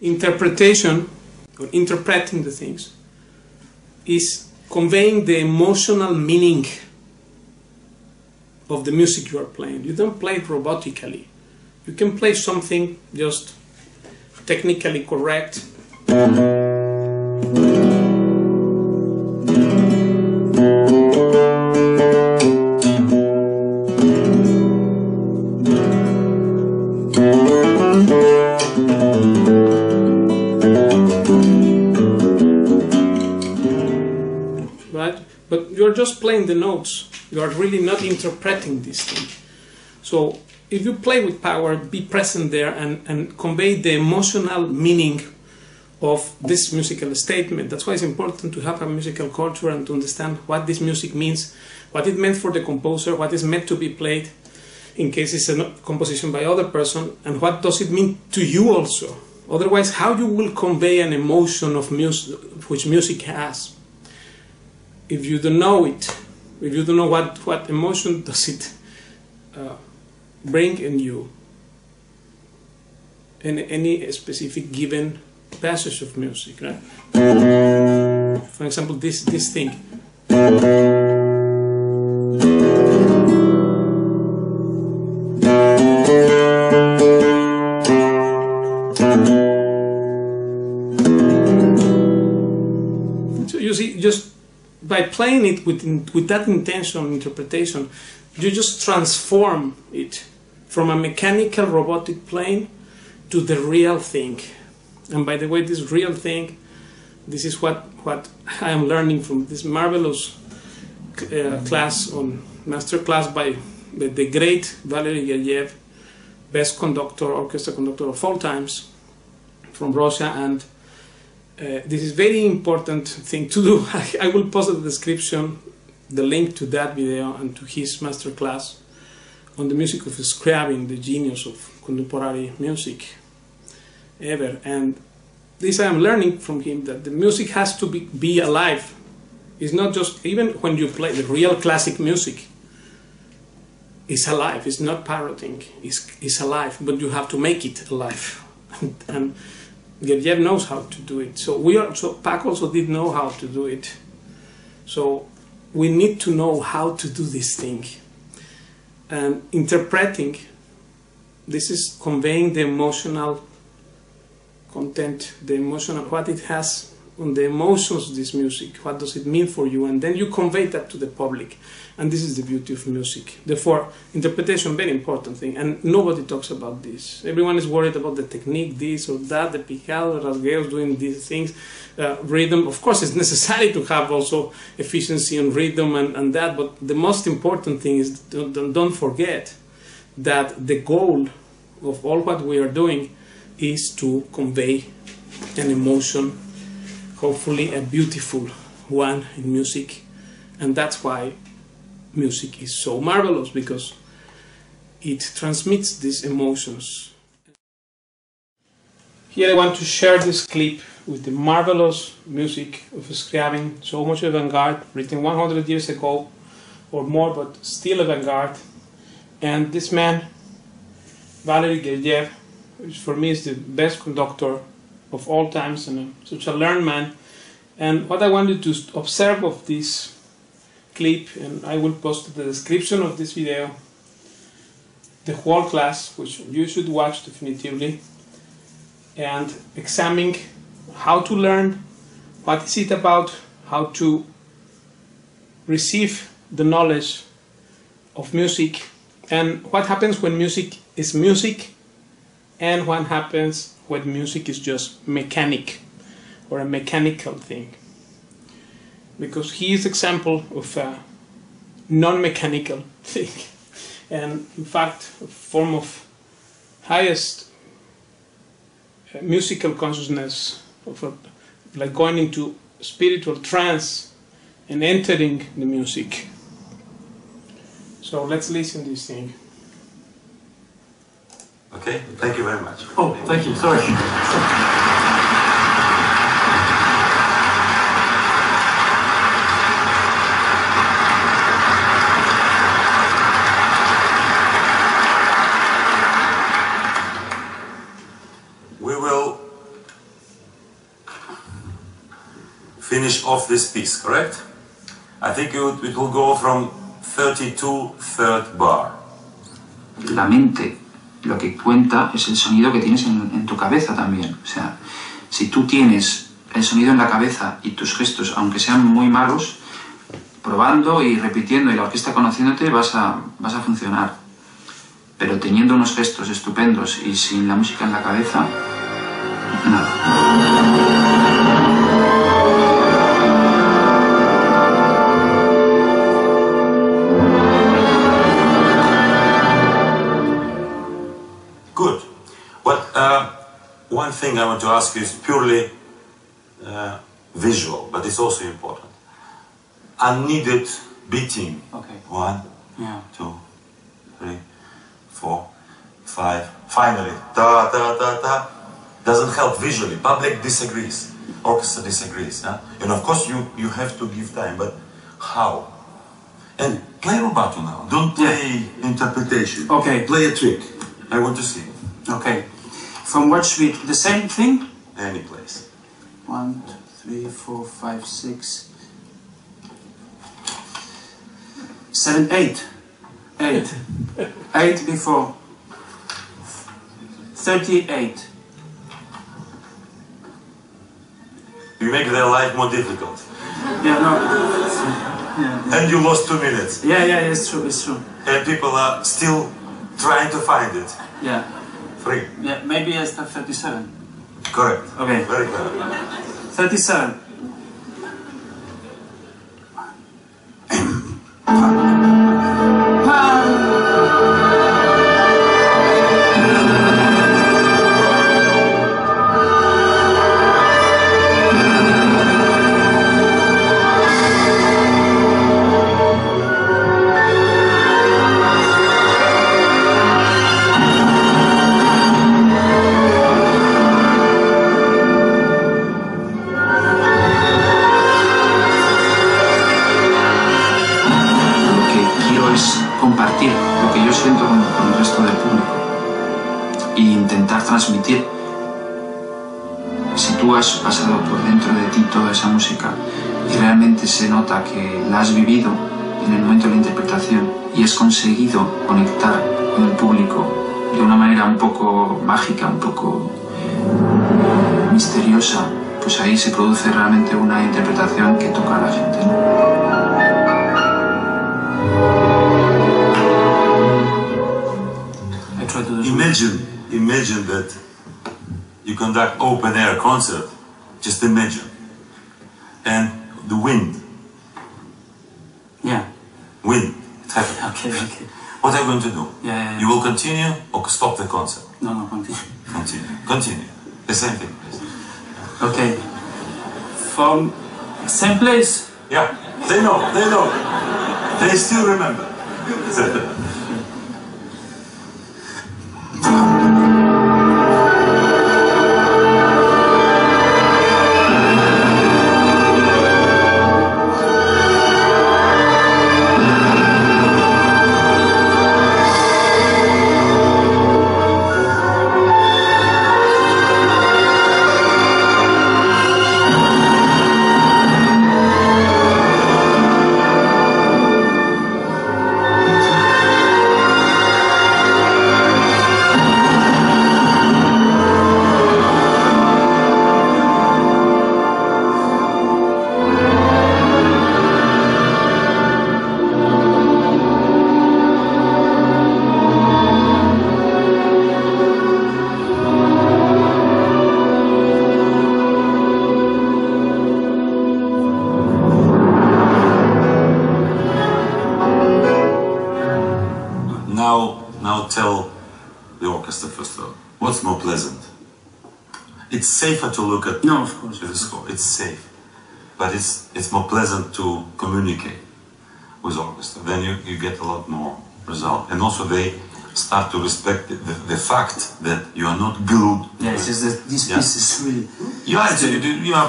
Interpretation, or interpreting the things, is conveying the emotional meaning of the music you are playing. You don't play it robotically. You can play something just technically correct. But you're just playing the notes. You are really not interpreting this thing. So if you play with power, be present there and convey the emotional meaning of this musical statement. That's why it's important to have a musical culture and to understand what this music means, what it meant for the composer, what is meant to be played in case it's a composition by other person, and what does it mean to you also. Otherwise, how you will convey an emotion of music, which music has, if you don't know it, if you don't know what emotion does it bring in you in any specific given passage of music, right? For example, this thing. So you see, just by playing it with that intention, interpretation, you just transform it from a mechanical robotic playing to the real thing. And by the way, this real thing, this is what I am learning from this marvelous class on master class by the great Valery Gergiev, best conductor, orchestra conductor of all times from Russia. And this is very important thing to do. I will post in the description the link to that video and to his master class on the music of Scriabin, the genius of contemporary music ever. And this I am learning from him, that the music has to be alive. It's not just, even when you play the real classic music, it's alive, it's not parroting, it's alive, but you have to make it alive. And Gergiev knows how to do it. So Pac also did know how to do it. So we need to know how to do this thing. And interpreting, this is conveying the emotional content, the emotional, what it has on the emotions of this music, what does it mean for you, and then you convey that to the public. And this is the beauty of music. Therefore, interpretation, very important thing, and nobody talks about this. Everyone is worried about the technique, this or that, the picado, the rasgueos, doing these things, rhythm. Of course, it's necessary to have also efficiency and rhythm and that, but the most important thing is don't forget that the goal of all what we are doing is to convey an emotion, hopefully a beautiful one in music. And that's why music is so marvelous, because it transmits these emotions. Here I want to share this clip with the marvelous music of Scriabin, so much avant-garde, written 100 years ago or more, but still avant-garde. And this man, Valery Gergiev, which for me is the best conductor of all times and such a learned man. And what I wanted to observe of this clip, and I will post the description of this video, the whole class, which you should watch definitively, and examine how to learn, what is it about, how to receive the knowledge of music, and what happens when music is music, and what happens when music is just mechanic, or a mechanical thing. Because he is example of a non-mechanical thing, and in fact a form of highest musical consciousness, of like going into spiritual trance and entering the music. So let's listen to this thing. Okay, thank you very much. Oh, thank you, sorry. We will finish off this piece, correct? I think it will go from 32 third bar. La mente, lo que cuenta es el sonido que tienes en tu cabeza también. O sea, si tú tienes el sonido en la cabeza y tus gestos, aunque sean muy malos, probando y repitiendo y la orquesta conociéndote vas a funcionar. Pero teniendo unos gestos estupendos y sin la música en la cabeza, nada. Good. Well, one thing I want to ask you is purely visual, but it's also important. Unneeded beating. Okay. 1, Yeah. 2, 3, 4, 5. Finally, ta ta ta ta. Doesn't help visually. Public disagrees. Orchestra disagrees. Huh? And of course you have to give time, but how? And play rubato now. Don't play interpretation. Okay. Play a trick. I want to see. Okay. From what suite? The same thing? Any place. 1, 2, 3, 4, 5, 6, 7, 8. 8. 8 before. 38. You make their life more difficult. Yeah, no. Yeah. And you lost 2 minutes. Yeah, it's true, it's true. And people are still trying to find it. Yeah. 3. Yeah, maybe I start 37. Correct. Okay. Very clever. 37. Compartir lo que yo siento con el resto del público e intentar transmitir. Si tú has pasado por dentro de ti toda esa música y realmente se nota que la has vivido en el momento de la interpretación y has conseguido conectar con el público de una manera un poco mágica, un poco misteriosa, pues ahí se produce realmente una interpretación que toca a la gente, ¿no? Imagine that you conduct open air concert. Just imagine. And the wind. Yeah. Wind. It happens. Okay. What are you going to do? Yeah. You will continue or stop the concert? No, continue. Continue. The same thing. Okay. From same place? Yeah. They know. They still remember. Now tell the orchestra first of all, what's more pleasant? It's safer to look at No, of course. the score. It's safe, but it's more pleasant to communicate with orchestra. Then you get a lot more result, and also they start to respect the fact that you are not glued. Yeah, it's just that this piece is really...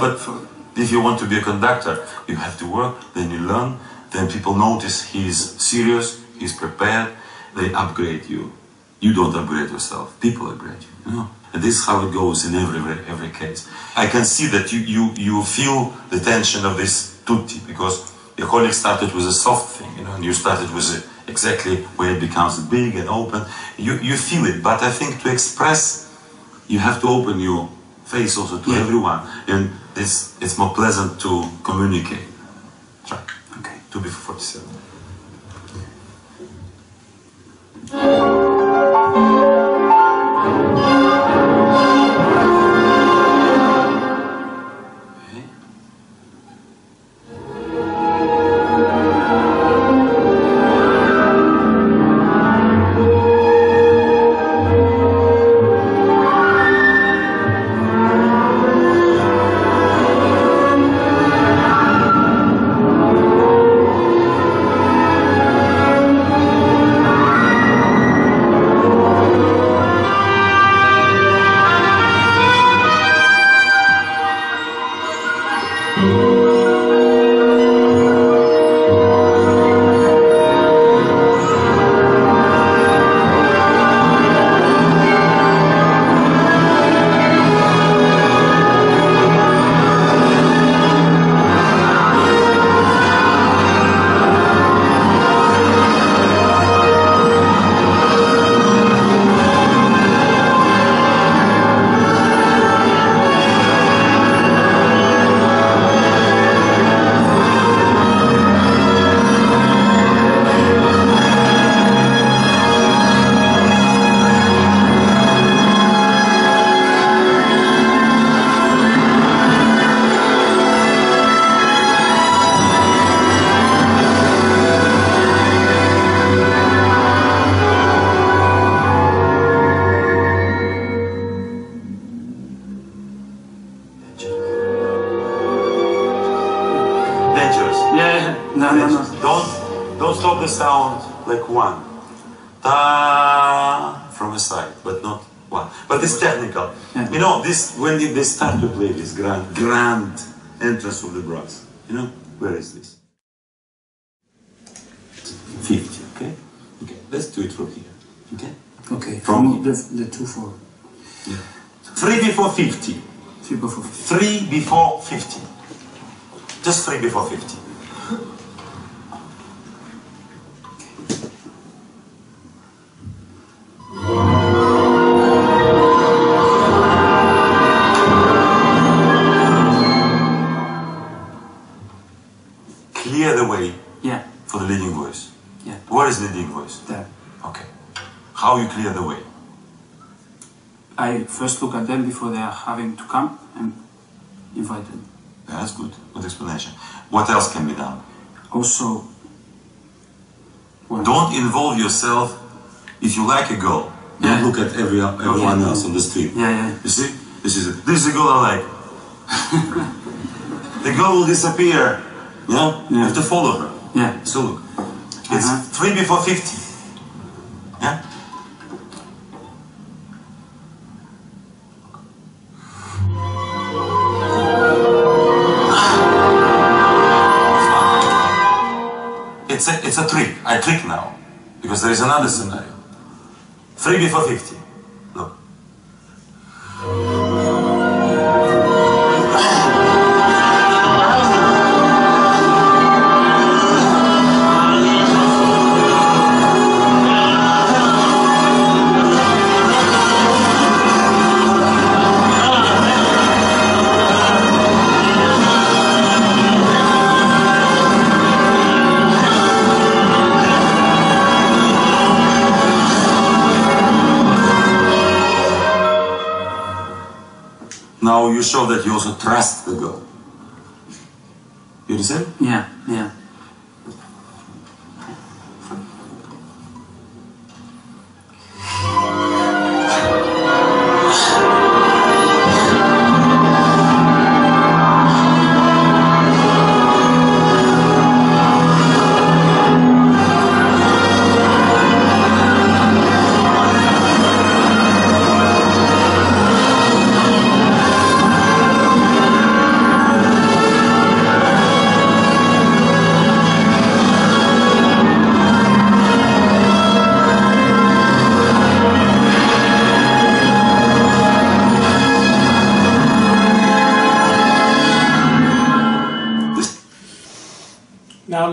But if you want to be a conductor, you have to work, then you learn, then people notice he's serious, he's prepared, they upgrade you. You don't upgrade yourself, people upgrade you, you know? And this is how it goes in every case. I can see that you feel the tension of this tutti, because your colleague started with a soft thing, you know, and you started with exactly where it becomes big and open. You feel it, but I think to express, you have to open your face also to everyone, and it's more pleasant to communicate. Try. Okay. 2 before 47. Don't stop the sound like one. Ta from a side, but not one. But it's technical. You know, this when they start to play this grand entrance of the brass. You know, where is this? 50. Okay. Okay. Let's do it from here. Okay. Okay. From the 2/4. Yeah. 3 before 50. 3 before 50. 3 before 50. Just 3 before 50. Clear the way for the leading voice. Yeah. Where is the leading voice? There. Okay. How you clear the way? I first look at them before they are having to come and invite them. Yeah, that's good. Good explanation. What else can be done? Also, don't involve yourself. If you like a girl, don't look at everyone else on the street. You see? This is a girl I like. The girl will disappear. You know? You have to follow her. So look. It's 3 before 50. Yeah? It's a trick. I trick now. Because there is another scenario. 3 before 50. Look. Now you show that you also trust the girl. You understand? Yeah.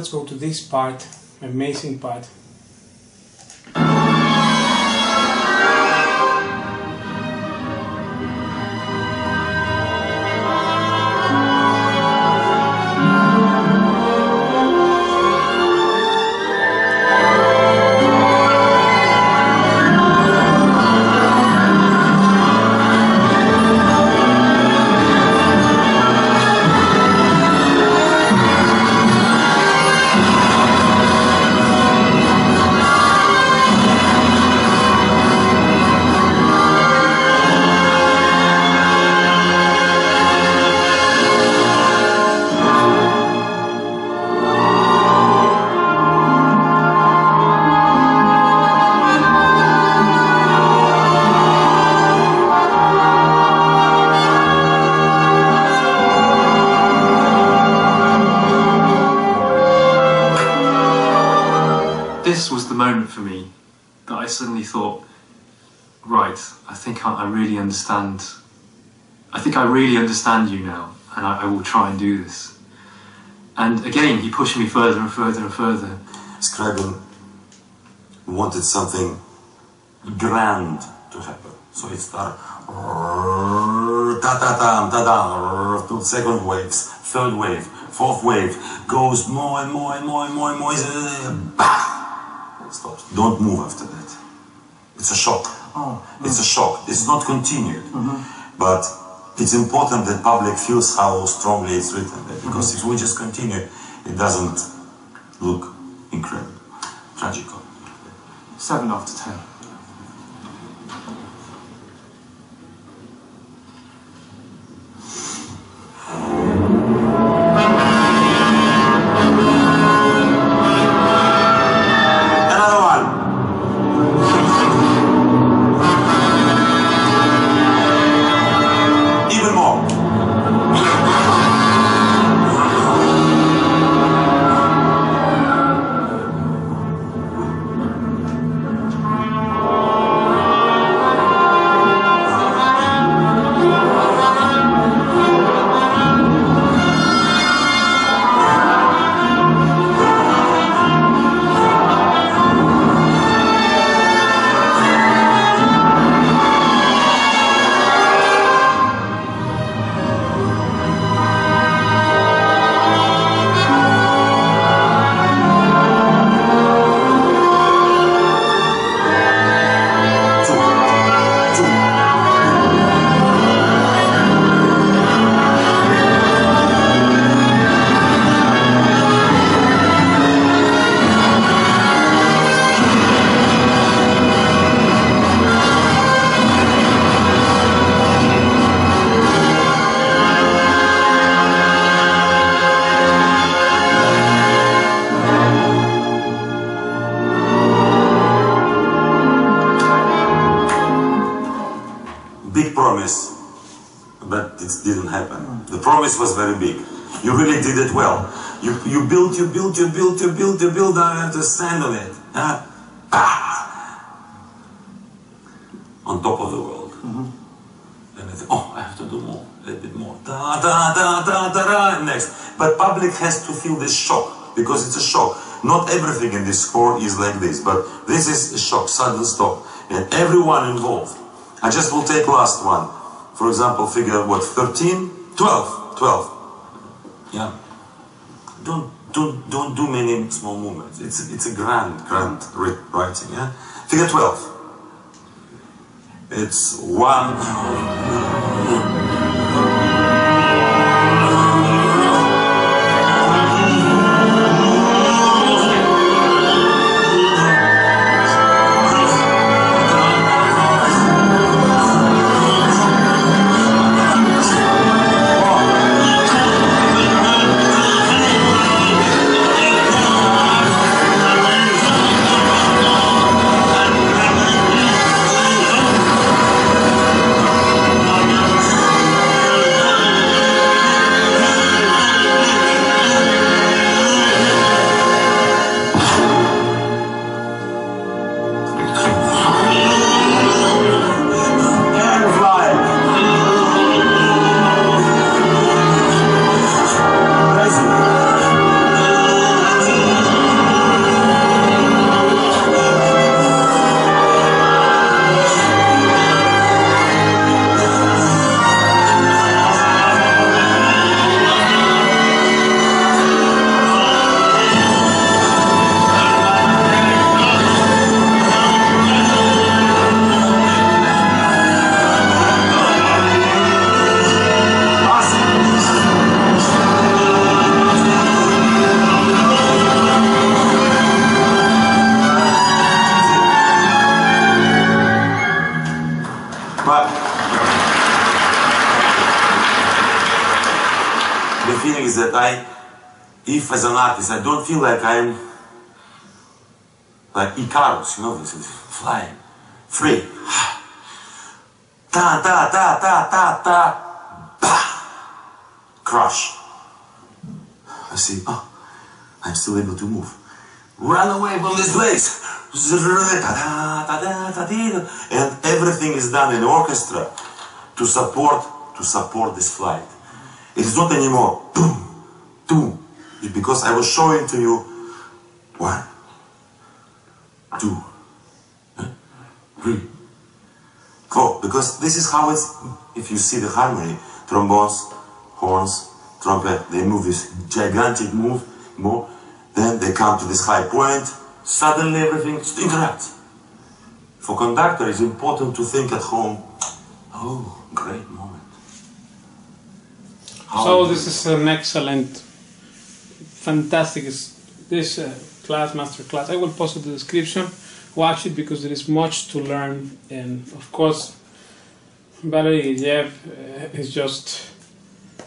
let's go to this part, amazing part. This was the moment for me that I suddenly thought, right, I think I really understand. I think I really understand you now, and I will try and do this. And again, he pushed me further and further and further. Scribing wanted something grand to happen, so it started ta-ta-tam, ta-da, to second waves, third wave, fourth wave, goes more and more and more and more and more, bah! Stops. Don't move after that. It's a shock. It's a shock. It's not continued. But it's important that public feels how strongly it's written there, because if we just continue, it doesn't look incredible, tragical. 7 after 10. But it didn't happen. The promise was very big. You really did it well. You built, I have to stand on it. On top of the world. And I think, oh, I have to do more, a little bit more. Next. But public has to feel this shock, because it's a shock. Not everything in this score is like this, but this is a shock, sudden stop. And everyone involved. I just will take last one. For example, figure what, 13? 12. Yeah. Don't do many small movements. It's a grand writing, yeah? Figure 12. It's 1. is that if as an artist I don't feel like I'm like Icarus, you know, this is flying, free. Ta ta ta ta ta ta, bah, crush. I see, oh, I'm still able to move. Run away from this place. And everything is done in orchestra to support this flight. It is not anymore boom, boom, because I was showing to you 1, 2, 3, 4. Because this is how it's. If you see the harmony, trombones, horns, trumpet, they move this gigantic move, then they come to this high point, suddenly everything interrupts. For conductor, it's important to think at home, oh, great moment. So this is an excellent, fantastic, this class, master class. I will post the description, watch it because there is much to learn, and of course, Valery is just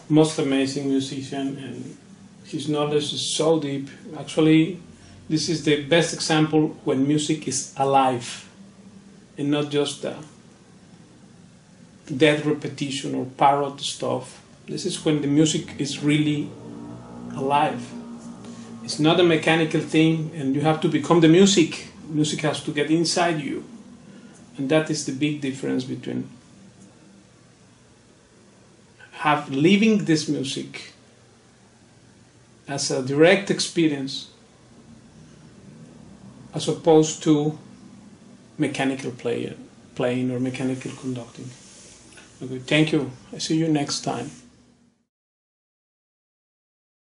most amazing musician, and his knowledge is so deep. Actually, this is the best example when music is alive and not just dead repetition or parrot stuff. This is when the music is really alive. It's not a mechanical thing, and you have to become the music. Music has to get inside you, and that is the big difference between living this music as a direct experience as opposed to mechanical playing or mechanical conducting. Okay, thank you. I see you next time.